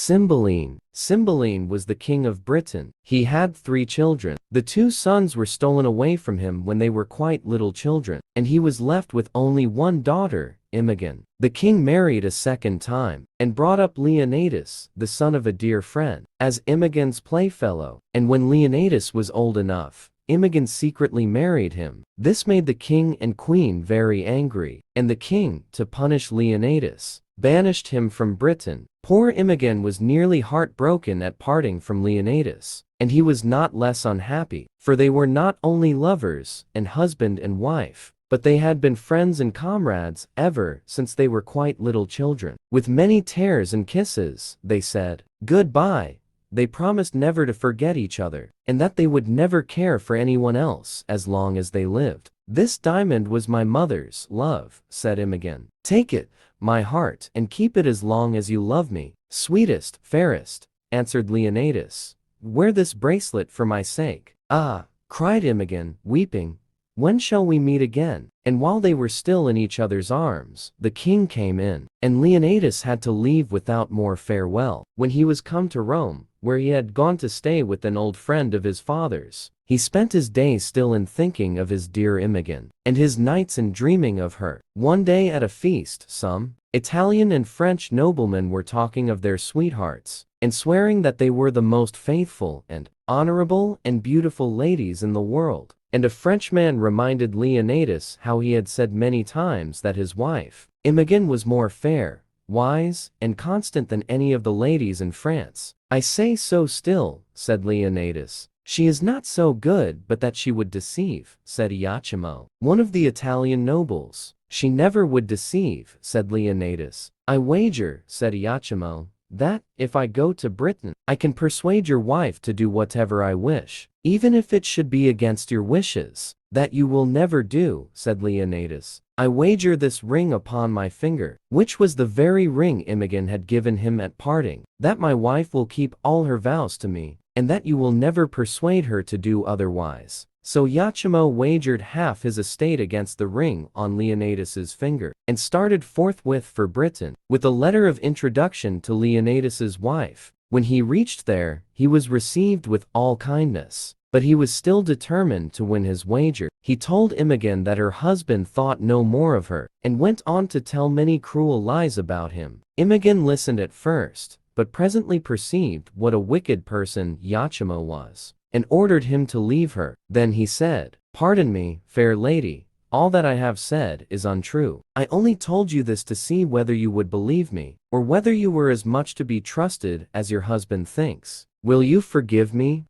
Cymbeline. Cymbeline was the king of Britain. He had 3 children. The 2 sons were stolen away from him when they were quite little children, and he was left with only one daughter, Imogen. The king married a second time, and brought up Leonatus, the son of a dear friend, as Imogen's playfellow, and when Leonatus was old enough, Imogen secretly married him. This made the king and queen very angry, and the king, to punish Leonatus, banished him from Britain. Poor Imogen was nearly heartbroken at parting from Leonatus, and he was not less unhappy, for they were not only lovers and husband and wife, but they had been friends and comrades ever since they were quite little children. With many tears and kisses, they said goodbye. They promised never to forget each other, and that they would never care for anyone else as long as they lived. "This diamond was my mother's, love," said Imogen. "Take it, my heart, and keep it as long as you love me." "Sweetest, fairest," answered Leonatus, "wear this bracelet for my sake." "Ah," cried Imogen, weeping, "when shall we meet again?" And while they were still in each other's arms, the king came in, and Leonatus had to leave without more farewell. When he was come to Rome, where he had gone to stay with an old friend of his father's, he spent his days still in thinking of his dear Imogen, and his nights in dreaming of her. One day at a feast, some Italian and French noblemen were talking of their sweethearts, and swearing that they were the most faithful and honorable and beautiful ladies in the world. And a Frenchman reminded Leonatus how he had said many times that his wife, Imogen, was more fair, wise, and constant than any of the ladies in France. "I say so still," said Leonatus. "She is not so good but that she would deceive," said Iachimo, one of the Italian nobles. "She never would deceive," said Leonatus. "I wager," said Iachimo, "that, if I go to Britain, I can persuade your wife to do whatever I wish, even if it should be against your wishes." "That you will never do," said Leonatus. "I wager this ring upon my finger," which was the very ring Imogen had given him at parting, "that my wife will keep all her vows to me, and that you will never persuade her to do otherwise." So Iachimo wagered half his estate against the ring on Leonatus's finger, and started forthwith for Britain, with a letter of introduction to Leonatus's wife. When he reached there, he was received with all kindness, but he was still determined to win his wager. He told Imogen that her husband thought no more of her, and went on to tell many cruel lies about him. Imogen listened at first, but presently perceived what a wicked person Iachimo was, and ordered him to leave her. Then he said, "Pardon me, fair lady, all that I have said is untrue. I only told you this to see whether you would believe me, or whether you were as much to be trusted as your husband thinks. Will you forgive me?"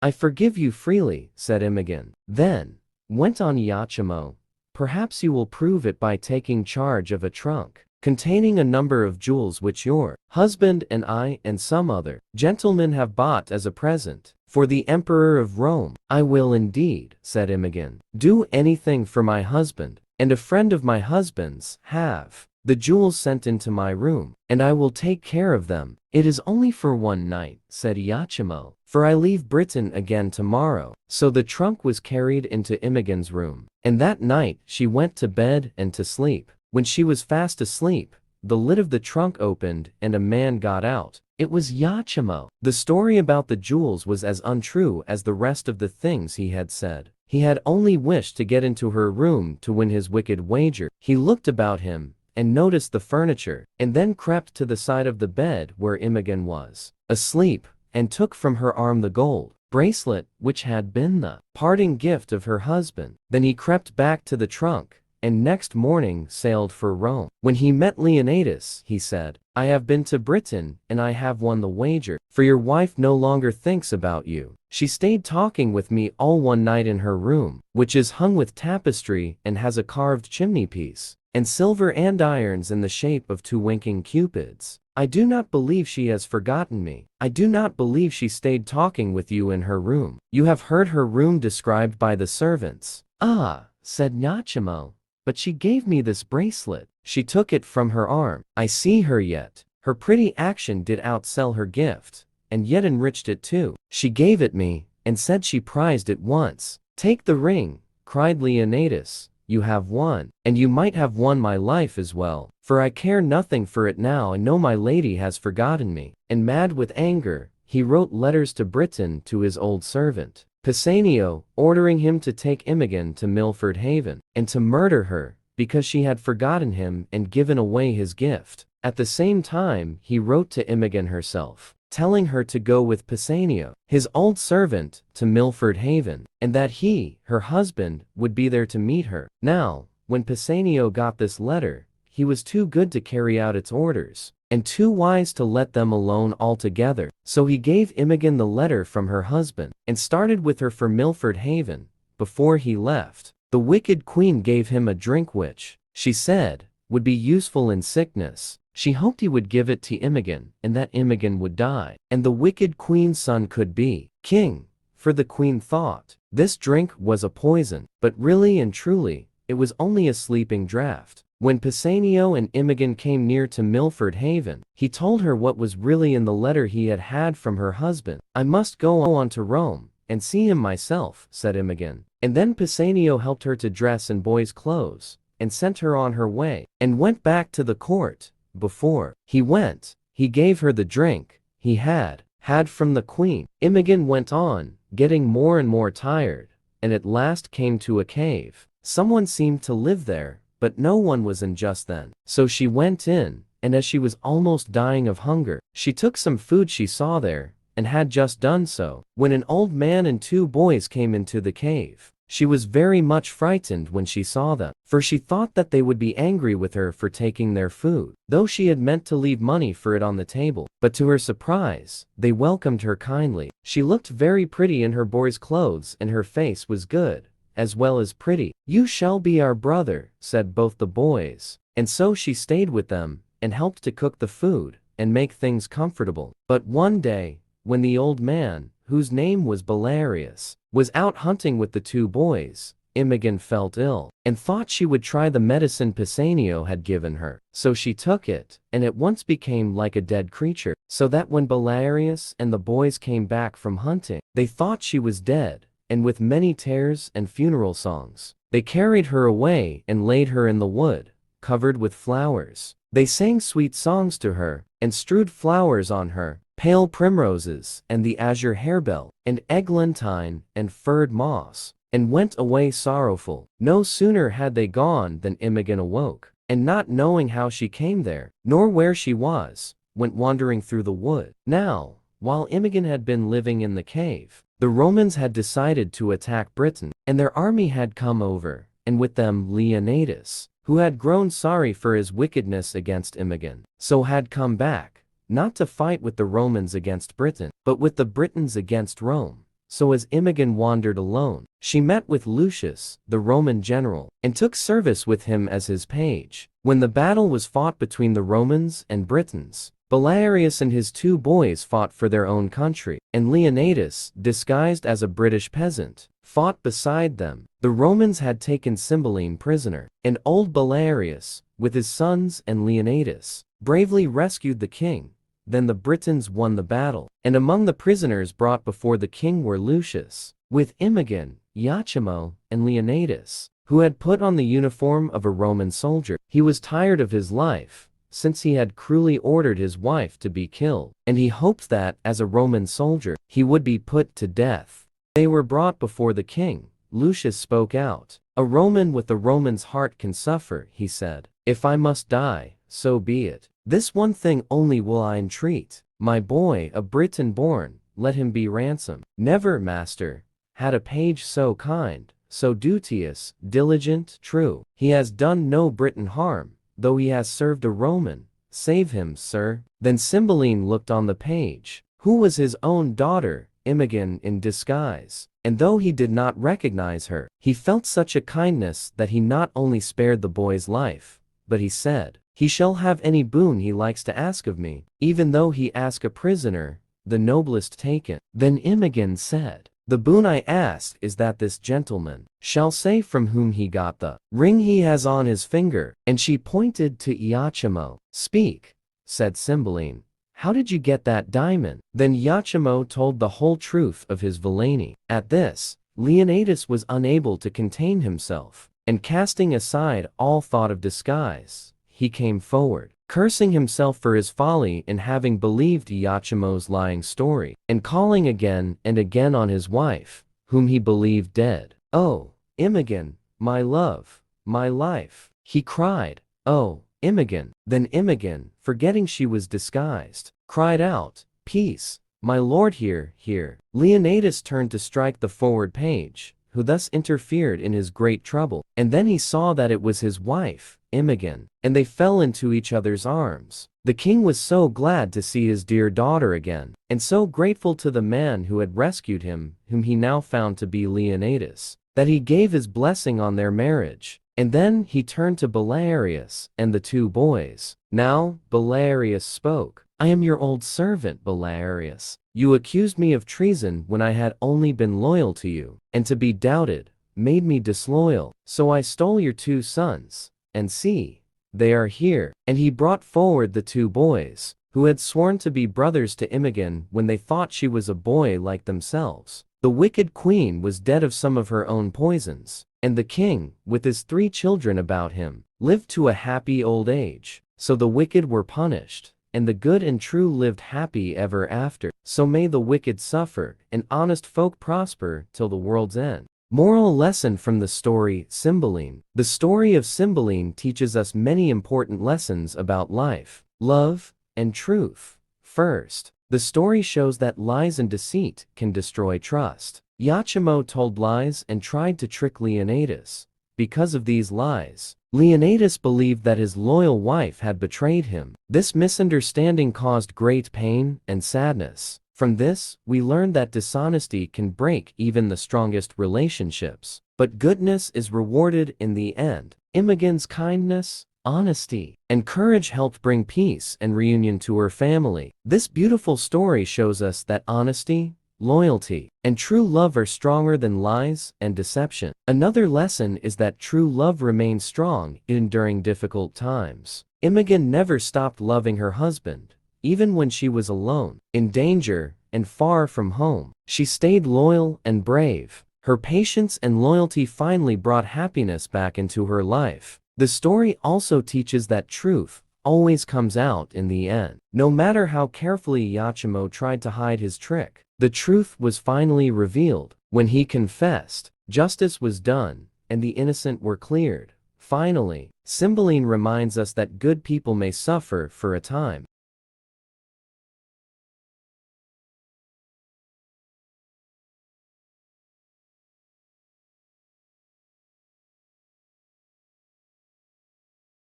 "I forgive you freely," said Imogen. "Then," went on Iachimo, "perhaps you will prove it by taking charge of a trunk containing a number of jewels which your husband and I and some other gentlemen have bought as a present for the Emperor of Rome." "I will indeed," said Imogen, "do anything for my husband, and a friend of my husband's have the jewels sent into my room, and I will take care of them." "It is only for one night," said Iachimo, "for I leave Britain again tomorrow." So the trunk was carried into Imogen's room, and that night she went to bed and to sleep. When she was fast asleep, the lid of the trunk opened and a man got out. It was Iachimo. The story about the jewels was as untrue as the rest of the things he had said. He had only wished to get into her room to win his wicked wager. He looked about him and noticed the furniture, and then crept to the side of the bed where Imogen was asleep, and took from her arm the gold bracelet which had been the parting gift of her husband. Then he crept back to the trunk, and next morning sailed for Rome. When he met Leonatus, he said, "I have been to Britain, and I have won the wager, for your wife no longer thinks about you. She stayed talking with me all one night in her room, which is hung with tapestry and has a carved chimney-piece, and silver andirons in the shape of 2 winking cupids. I do not believe she has forgotten me. I do not believe she stayed talking with you in her room. You have heard her room described by the servants." "Ah," said Iachimo, "but she gave me this bracelet. She took it from her arm. I see her yet. Her pretty action did outsell her gift, and yet enriched it too. She gave it me, and said she prized it once." "Take the ring," cried Leonatus, you have won, and you might have won my life as well, for I care nothing for it now and know my lady has forgotten me. And mad with anger, he wrote letters to Britain to his old servant, Pisanio, ordering him to take Imogen to Milford Haven, and to murder her, because she had forgotten him and given away his gift. At the same time, he wrote to Imogen herself, telling her to go with Pisanio, his old servant, to Milford Haven, and that he, her husband, would be there to meet her. Now, when Pisanio got this letter, he was too good to carry out its orders, and too wise to let them alone altogether. So he gave Imogen the letter from her husband, and started with her for Milford Haven. Before he left, the wicked queen gave him a drink which, she said, would be useful in sickness. She hoped he would give it to Imogen, and that Imogen would die, and the wicked queen's son could be king. For the queen thought this drink was a poison, but really and truly, it was only a sleeping draught. When Pisanio and Imogen came near to Milford Haven, he told her what was really in the letter he had had from her husband. I must go on to Rome, and see him myself, said Imogen. And then Pisanio helped her to dress in boy's clothes, and sent her on her way, and went back to the court. Before he went, he gave her the drink he had from the queen. Imogen went on, getting more and more tired, and at last came to a cave. Someone seemed to live there, but no one was in just then. So she went in, and as she was almost dying of hunger, she took some food she saw there, and had just done so, when an old man and 2 boys came into the cave. She was very much frightened when she saw them, for she thought that they would be angry with her for taking their food, though she had meant to leave money for it on the table. But to her surprise, they welcomed her kindly. She looked very pretty in her boy's clothes, and her face was good, as well as pretty. You shall be our brother, said both the boys. And so she stayed with them, and helped to cook the food, and make things comfortable. But one day, when the old man, whose name was Belarius, was out hunting with the 2 boys, Imogen felt ill, and thought she would try the medicine Pisanio had given her. So she took it, and at once became like a dead creature, so that when Belarius and the boys came back from hunting, they thought she was dead, and with many tears and funeral songs, they carried her away and laid her in the wood, covered with flowers. They sang sweet songs to her, and strewed flowers on her, pale primroses, and the azure harebell, and eglantine, and furred moss, and went away sorrowful. No sooner had they gone than Imogen awoke, and not knowing how she came there, nor where she was, went wandering through the wood. Now, while Imogen had been living in the cave, the Romans had decided to attack Britain, and their army had come over, and with them Leonatus, who had grown sorry for his wickedness against Imogen, so had come back, not to fight with the Romans against Britain, but with the Britons against Rome. So as Imogen wandered alone, she met with Lucius, the Roman general, and took service with him as his page. When the battle was fought between the Romans and Britons, Belarius and his 2 boys fought for their own country, and Leonatus, disguised as a British peasant, fought beside them. The Romans had taken Cymbeline prisoner, and old Belarius, with his sons and Leonatus, bravely rescued the king. Then the Britons won the battle, and among the prisoners brought before the king were Lucius, with Imogen, Iachimo, and Leonatus, who had put on the uniform of a Roman soldier. He was tired of his life, since he had cruelly ordered his wife to be killed, and he hoped that, as a Roman soldier, he would be put to death. They were brought before the king. Lucius spoke out. A Roman with a Roman's heart can suffer, he said. If I must die, so be it. This one thing only will I entreat. My boy, a Briton born, let him be ransomed. Never, master, had a page so kind, so duteous, diligent, true. He has done no Briton harm, though he has served a Roman. Save him, sir. Then Cymbeline looked on the page, who was his own daughter, Imogen in disguise, and though he did not recognize her, he felt such a kindness that he not only spared the boy's life, but he said, he shall have any boon he likes to ask of me, even though he ask a prisoner, the noblest taken. Then Imogen said, the boon I ask is that this gentleman shall say from whom he got the ring he has on his finger, and she pointed to Iachimo. Speak, said Cymbeline. How did you get that diamond? Then Iachimo told the whole truth of his villainy. At this, Leonatus was unable to contain himself, and casting aside all thought of disguise, he came forward, cursing himself for his folly in having believed Iachimo's lying story, and calling again and again on his wife, whom he believed dead. "Oh, Imogen, my love, my life," he cried. "Oh, Imogen." Then Imogen, forgetting she was disguised, cried out, "Peace, my lord, here, here." Leonatus turned to strike the forward page, who thus interfered in his great trouble, and then he saw that it was his wife, Imogen, and they fell into each other's arms. The king was so glad to see his dear daughter again, and so grateful to the man who had rescued him, whom he now found to be Leonatus, that he gave his blessing on their marriage. And then he turned to Belarius and the two boys. Now Belarius spoke. "I am your old servant, Belarius. You accused me of treason when I had only been loyal to you, and to be doubted made me disloyal. So I stole your two sons, and see, they are here." And he brought forward the two boys, who had sworn to be brothers to Imogen when they thought she was a boy like themselves. The wicked queen was dead of some of her own poisons, and the king, with his 3 children about him, lived to a happy old age. So the wicked were punished, and the good and true lived happy ever after. So may the wicked suffer, and honest folk prosper till the world's end. Moral lesson from the story Cymbeline. The story of Cymbeline teaches us many important lessons about life, love, and truth. First, the story shows that lies and deceit can destroy trust. Iachimo told lies and tried to trick Leonatus. Because of these lies, Leonatus believed that his loyal wife had betrayed him. This misunderstanding caused great pain and sadness. From this, we learn that dishonesty can break even the strongest relationships, but goodness is rewarded in the end. Imogen's kindness, honesty, and courage helped bring peace and reunion to her family. This beautiful story shows us that honesty, loyalty, and true love are stronger than lies and deception. Another lesson is that true love remains strong even during difficult times. Imogen never stopped loving her husband, even when she was alone, in danger, and far from home. She stayed loyal and brave. Her patience and loyalty finally brought happiness back into her life. The story also teaches that truth always comes out in the end. No matter how carefully Iachimo tried to hide his trick, the truth was finally revealed. When he confessed, justice was done, and the innocent were cleared. Finally, Cymbeline reminds us that good people may suffer for a time,